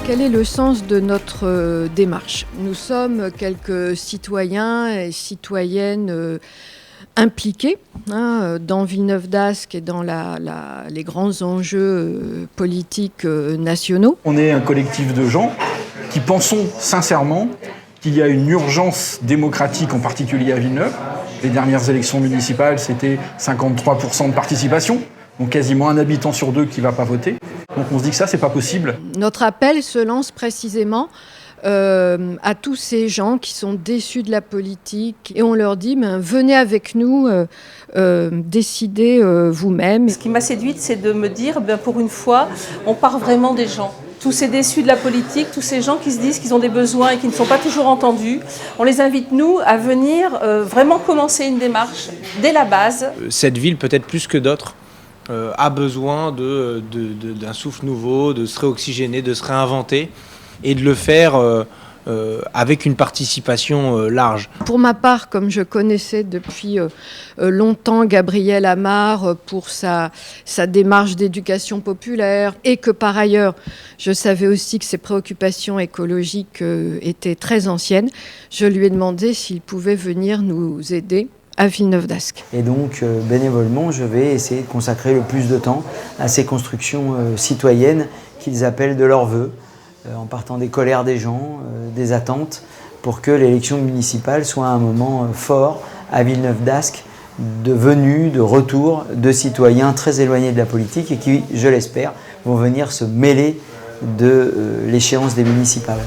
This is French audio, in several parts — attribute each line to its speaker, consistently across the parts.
Speaker 1: Quel est le sens de notre démarche? Nous sommes quelques citoyens et citoyennes impliqués dans Villeneuve-d'Ascq et dans les grands enjeux politiques nationaux.
Speaker 2: On est un collectif de gens qui pensons sincèrement qu'il y a une urgence démocratique, en particulier à Villeneuve. Les dernières élections municipales, c'était 53% de participation, donc quasiment un habitant sur deux qui ne va pas voter. Donc on se dit que ça, c'est pas possible.
Speaker 1: Notre appel se lance précisément à tous ces gens qui sont déçus de la politique et on leur dit venez avec nous, décidez vous-même.
Speaker 3: Ce qui m'a séduite, c'est de me dire pour une fois, on part vraiment des gens. Tous ces déçus de la politique, tous ces gens qui se disent qu'ils ont des besoins et qui ne sont pas toujours entendus, on les invite, nous, à venir vraiment commencer une démarche dès la base.
Speaker 4: Cette ville, peut-être plus que d'autres, a besoin d'un souffle nouveau, de se réoxygéner, de se réinventer et de le faire avec une participation large.
Speaker 1: Pour ma part, comme je connaissais depuis longtemps Gabriel Amar pour sa démarche d'éducation populaire et que par ailleurs, je savais aussi que ses préoccupations écologiques étaient très anciennes, je lui ai demandé s'il pouvait venir nous aider à Villeneuve-d'Ascq.
Speaker 5: Et donc, bénévolement, je vais essayer de consacrer le plus de temps à ces constructions citoyennes qu'ils appellent de leur vœu, en partant des colères des gens, des attentes, pour que l'élection municipale soit un moment fort à Villeneuve-d'Ascq, de venue, de retour de citoyens très éloignés de la politique et qui, je l'espère, vont venir se mêler de l'échéance des municipales.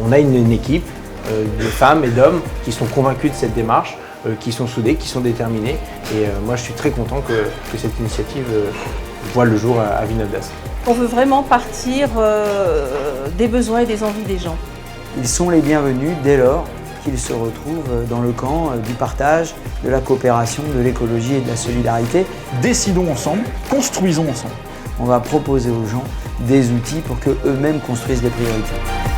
Speaker 4: On a une équipe de femmes et d'hommes qui sont convaincus de cette démarche, qui sont soudés, qui sont déterminés. Et moi, je suis très content que cette initiative voit le jour à Villeneuve-d'Ascq.
Speaker 3: On veut vraiment partir des besoins et des envies des gens.
Speaker 5: Ils sont les bienvenus dès lors qu'ils se retrouvent dans le camp du partage, de la coopération, de l'écologie et de la solidarité.
Speaker 2: Décidons ensemble, construisons ensemble.
Speaker 5: On va proposer aux gens des outils pour qu'eux-mêmes construisent des priorités.